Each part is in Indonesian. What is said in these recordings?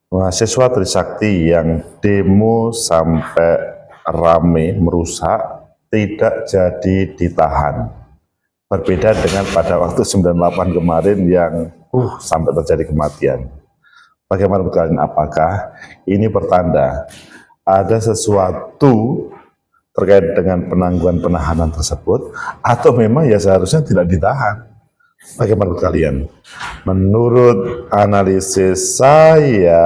Mahasiswa Trisakti yang demo sampai rame merusak tidak jadi ditahan. Berbeda dengan pada waktu 98 kemarin yang sampai terjadi kematian. Bagaimana menurut kalian, apakah ini pertanda ada sesuatu terkait dengan penangguhan penahanan tersebut, atau memang ya seharusnya tidak ditahan? Bagaimana menurut kalian? Menurut analisis saya,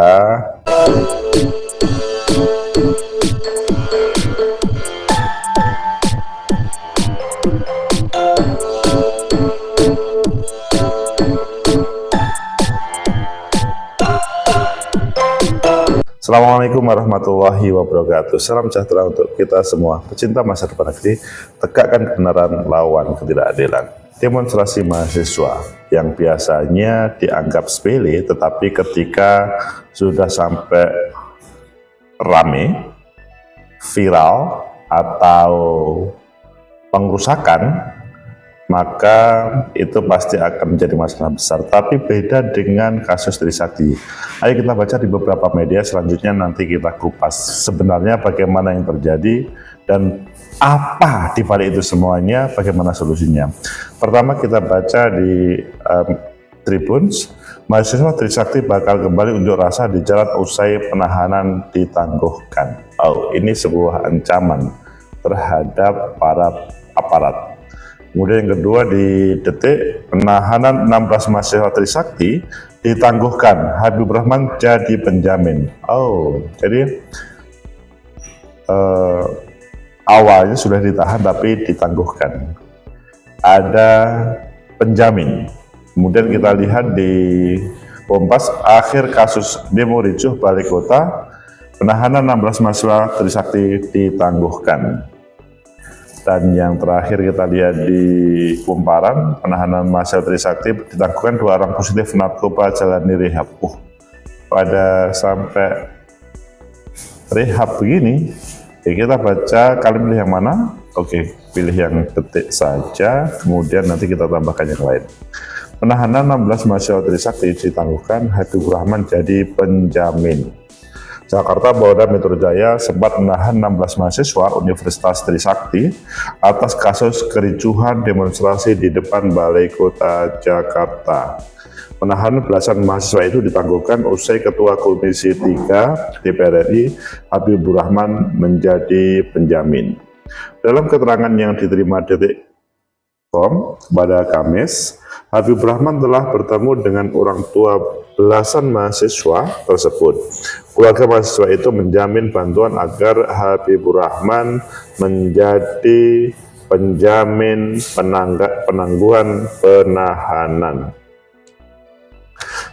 Assalamualaikum warahmatullahi wabarakatuh. Salam sejahtera untuk kita semua. Pecinta masa depan negeri, tegakkan kebenaran, lawan ketidakadilan. Demonstrasi mahasiswa yang biasanya dianggap sepele, tetapi ketika sudah sampai rame, viral, atau pengrusakan, maka itu pasti akan menjadi masalah besar. Tapi beda dengan kasus Trisakti. Ayo kita baca di beberapa media, selanjutnya nanti kita kupas sebenarnya bagaimana yang terjadi dan apa di balik itu semuanya, bagaimana solusinya. Pertama kita baca di Tribuns, mahasiswa Trisakti bakal kembali unjuk rasa di jalan usai penahanan ditangguhkan. Ini sebuah ancaman terhadap para aparat. Kemudian yang kedua di Detik, penahanan 16 mahasiswa Trisakti ditangguhkan, Habibur Rahman jadi penjamin. Jadi awalnya sudah ditahan tapi ditangguhkan. Ada penjamin. Kemudian kita lihat di Kompas, akhir kasus demo ricuh Balai Kota, penahanan 16 mahasiswa Trisakti ditangguhkan. Dan yang terakhir kita lihat di Kumparan, penahanan mahasiswa Trisakti ditangguhkan, 2 orang positif narkoba jalani rehab. Pada sampai rehab begini, kita baca, kalian pilih yang mana? Pilih yang Detik saja, kemudian nanti kita tambahkan yang lain. Penahanan 16 mahasiswa Trisakti ditangguhkan, Habibur Rahman jadi penjamin. Jakarta, Polda Metro Jaya sempat menahan 16 mahasiswa Universitas Trisakti atas kasus kericuhan demonstrasi di depan Balai Kota Jakarta. Penahanan belasan mahasiswa itu ditangguhkan usai Ketua Komisi 3 DPR RI Habibur Rahman menjadi penjamin. Dalam keterangan yang diterima Detik.com pada Kamis, Habibur Rahman telah bertemu dengan orang tua belasan mahasiswa tersebut. Keluarga mahasiswa itu menjamin bantuan agar Habibur Rahman menjadi penjamin penangguhan penahanan.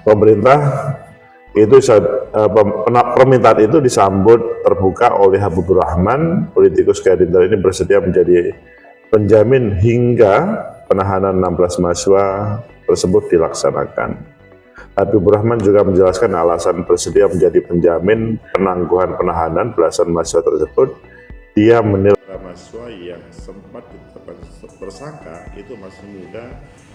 Permintaan itu disambut terbuka oleh Habibur Rahman. Politikus Gerindra ini bersedia menjadi penjamin hingga penahanan 16 mahasiswa tersebut dilaksanakan. Habibur Rahman juga menjelaskan alasan bersedia menjadi penjamin penangguhan penahanan belasan mahasiswa tersebut. Dia menilai mahasiswa yang sempat ditetapkan tersangka itu masih muda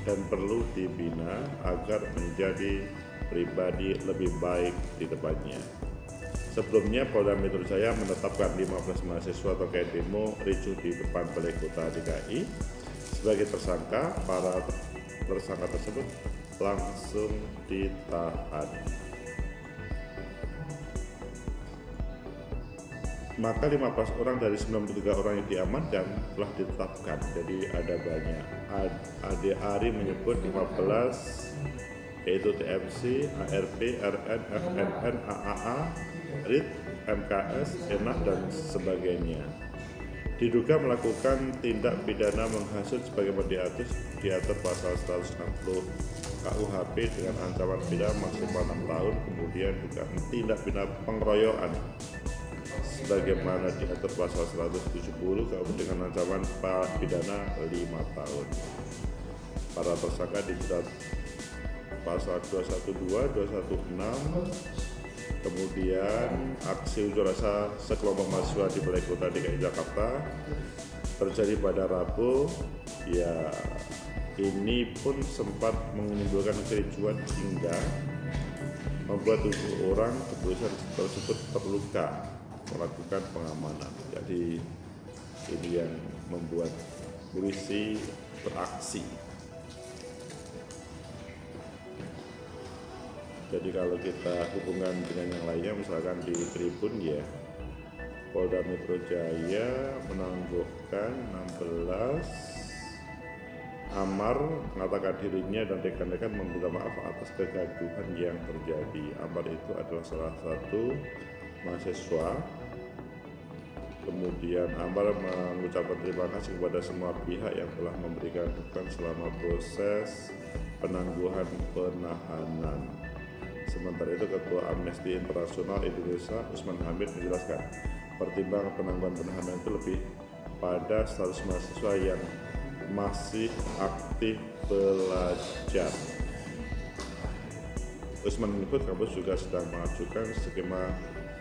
dan perlu dibina agar menjadi pribadi lebih baik di depannya. Sebelumnya, Polda Metro Jaya menetapkan 15 mahasiswa terkait demo ricuh di depan Balai Kota DKI sebagai tersangka. Para tersangka tersebut langsung ditahan. Maka 15 orang dari 93 orang yang diamankan telah ditetapkan. Jadi ada banyak. Ade Ari menyebut 15, yaitu TMC, ARP, RN, FNN, AAA, RIT, MKS, ENAH, dan sebagainya. Diduga melakukan tindak pidana menghasut sebagaimana diatur pasal 160 KUHP dengan ancaman pidana maksimal 6 tahun, kemudian juga tindak pidana pengeroyokan sebagaimana diatur pasal 170 KUHP dengan ancaman pidana 5 tahun. Para tersangka dijerat pasal 212, 216, kemudian aksi unjuk rasa sekelompok mahasiswa di Balai Kota DKI Jakarta terjadi pada Rabu. Ini pun sempat menimbulkan kericuan hingga membuat tubuh orang kepolisian tersebut terluka melakukan pengamanan. Jadi ini yang membuat polisi beraksi. Jadi kalau kita hubungan dengan yang lainnya, misalkan di Tribun ya, Polda Metro Jaya menangguhkan 16 Amar mengatakan dirinya dan rekan-rekan meminta maaf atas kegaduhan yang terjadi. Amar itu adalah salah satu mahasiswa. Kemudian Amar mengucapkan terima kasih kepada semua pihak yang telah memberikan dukungan selama proses penangguhan penahanan. Sementara itu Ketua Amnesty Internasional Indonesia Usman Hamid menjelaskan, pertimbangan penangguhan penahanan itu lebih pada status mahasiswa yang masih aktif belajar. Usman menyebut kampus juga sedang mengajukan skema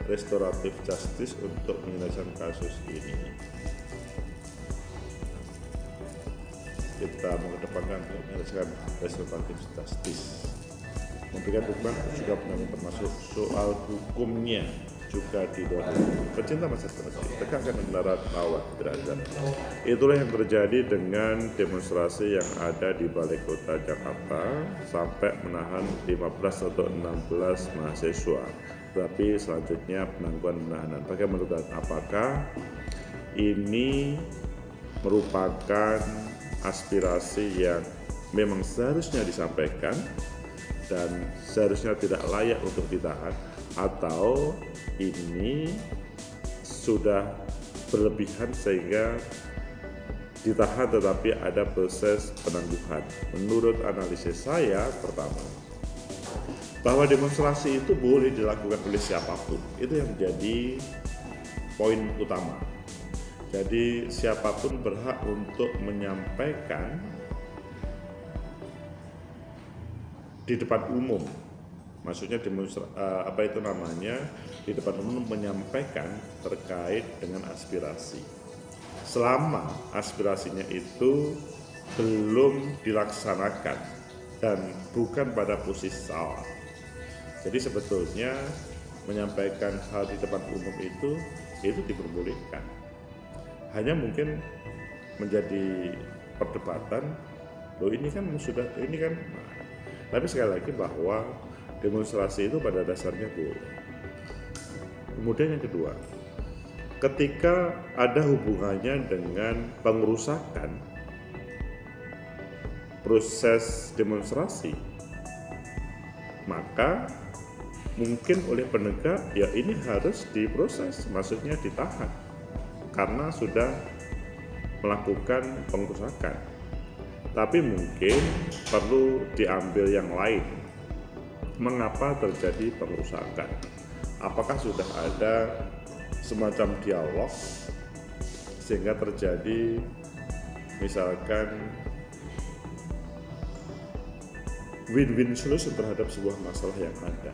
restoratif justice untuk menyelesaikan kasus ini. Kita mengedepankan untuk menyelesaikan restoratif justice. Memberikan dukungan juga penting termasuk soal hukumnya juga didorong. Pecinta masyarakat tegakkan kebenaran lawan derajat. Itulah yang terjadi dengan demonstrasi yang ada di Balai Kota Jakarta sampai menahan 15 atau 16 mahasiswa. Tapi selanjutnya penangguhan penahanan. Bagaimana menurut Anda? Apakah ini merupakan aspirasi yang memang seharusnya disampaikan dan seharusnya tidak layak untuk ditahan, atau ini sudah berlebihan sehingga ditahan tetapi ada proses penangguhan? Menurut analisis saya, pertama, bahwa demonstrasi itu boleh dilakukan oleh siapapun, itu yang menjadi poin utama. Jadi siapapun berhak untuk menyampaikan di depan umum, maksudnya di depan umum menyampaikan terkait dengan aspirasi, selama aspirasinya itu belum dilaksanakan dan bukan pada posisi salah. Jadi sebetulnya menyampaikan hal di depan umum itu diperbolehkan. Hanya mungkin menjadi perdebatan, tapi sekali lagi bahwa demonstrasi itu pada dasarnya boleh. Kemudian yang kedua, ketika ada hubungannya dengan pengerusakan proses demonstrasi, maka mungkin oleh penegak ya ini harus diproses, maksudnya ditahan karena sudah melakukan pengerusakan. Tapi mungkin perlu diambil yang lain. Mengapa terjadi pengerusakan? Apakah sudah ada semacam dialog sehingga terjadi misalkan win-win solution terhadap sebuah masalah yang ada?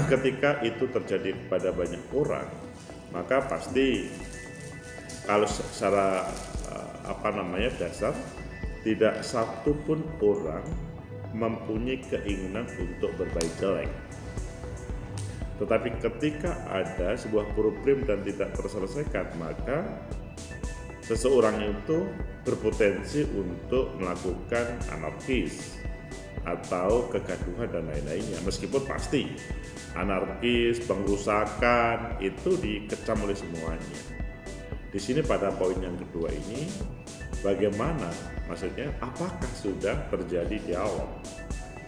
Ketika itu terjadi kepada banyak orang, maka pasti kalau secara dasar tidak satu pun orang mempunyai keinginan untuk berbaik jelek. Tetapi ketika ada sebuah problem dan tidak terselesaikan, maka seseorang itu berpotensi untuk melakukan anarkis atau kegaduhan dan lain-lainnya. Meskipun pasti anarkis, pengerusakan itu dikecam oleh semuanya. Di sini pada poin yang kedua ini, bagaimana, maksudnya apakah sudah terjadi dialog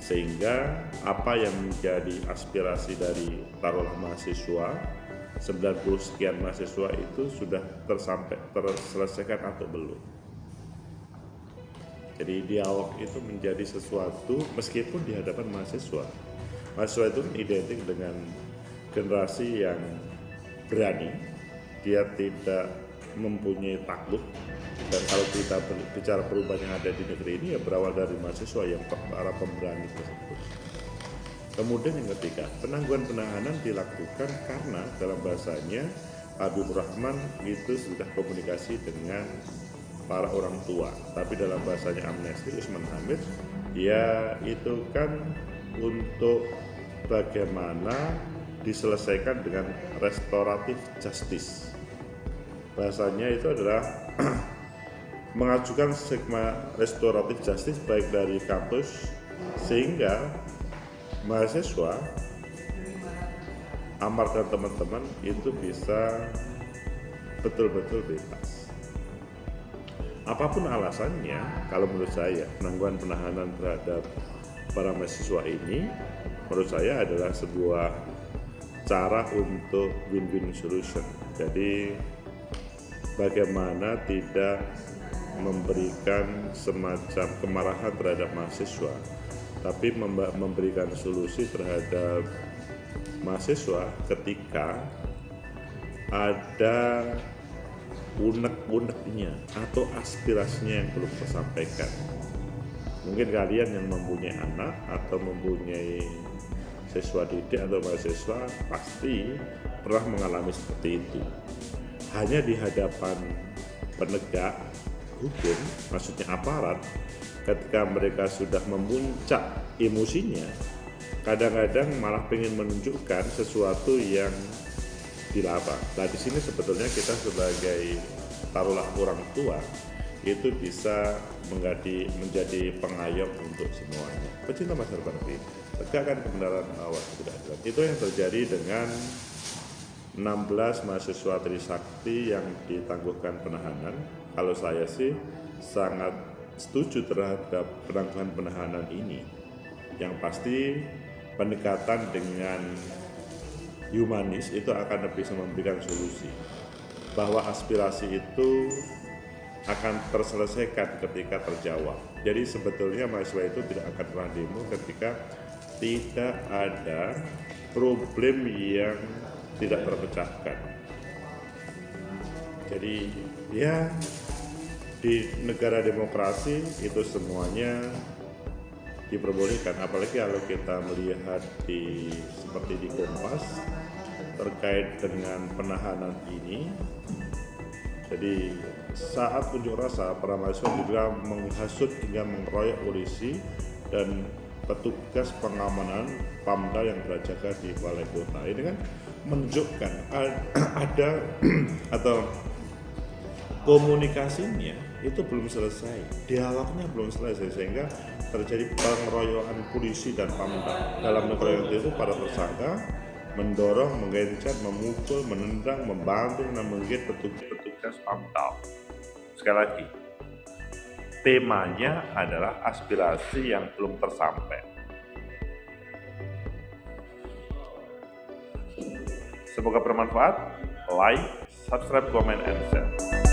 sehingga apa yang menjadi aspirasi dari taruhlah mahasiswa 90 sekian mahasiswa itu sudah terselesaikan atau belum. Jadi dialog itu menjadi sesuatu meskipun di hadapan mahasiswa. Mahasiswa itu identik dengan generasi yang berani, dia tidak mempunyai takut. Dan kalau kita bicara perubahan yang ada di negeri ini ya berawal dari mahasiswa yang para pemberani tersebut. Kemudian yang ketiga, penangguhan penahanan dilakukan karena dalam bahasanya Habibur Rahman itu sudah komunikasi dengan para orang tua. Tapi dalam bahasanya Amnesty Usman Hamid, ya itu kan untuk bagaimana diselesaikan dengan restoratif justice. Bahasanya itu adalah mengajukan skema restoratif justice baik dari kampus sehingga mahasiswa, Amar dan teman-teman itu bisa betul-betul bebas. Apapun alasannya, kalau menurut saya penangguhan penahanan terhadap para mahasiswa ini menurut saya adalah sebuah cara untuk win-win solution. Jadi bagaimana tidak memberikan semacam kemarahan terhadap mahasiswa, tapi memberikan solusi terhadap mahasiswa ketika ada unek-uneknya atau aspirasinya yang belum tersampaikan. Mungkin kalian yang mempunyai anak atau mempunyai siswa didik atau mahasiswa pasti pernah mengalami seperti itu. Hanya di hadapan penegak hukum, maksudnya aparat, ketika mereka sudah memuncak emosinya, kadang-kadang malah ingin menunjukkan sesuatu yang dilarang. Nah, di sini sebetulnya kita sebagai taruhlah orang tua itu bisa menjadi pengayom untuk semuanya. Pecinta masyarakat ini tegakkan kebenaran, awas keadilan. Itu yang terjadi dengan 16 mahasiswa Trisakti yang ditangguhkan penahanan. Kalau saya sih sangat setuju terhadap penangguhan penahanan ini. Yang pasti pendekatan dengan humanis itu akan bisa memberikan solusi bahwa aspirasi itu akan terselesaikan ketika terjawab. Jadi sebetulnya mahasiswa itu tidak akan pernah demo ketika tidak ada problem yang tidak terpecahkan. Jadi ya di negara demokrasi itu semuanya diperbolehkan, apalagi kalau kita melihat seperti di Kompas terkait dengan penahanan ini. Jadi saat unjuk rasa para mahasiswa juga menghasut hingga mengeroyok polisi dan petugas pengamanan Pamda yang berjaga di balai kota. Ini kan menunjukkan ada atau komunikasinya itu belum selesai, dialognya belum selesai, sehingga terjadi pengeroyokan polisi dan Pamda. Dalam pengeroyokan itu para tersangka mendorong, menggencet, memukul, menendang, membanting, dan menggigit petugas Pamda. Sekali lagi, temanya adalah aspirasi yang belum tersampai. Semoga bermanfaat. Like, subscribe, comment, and share.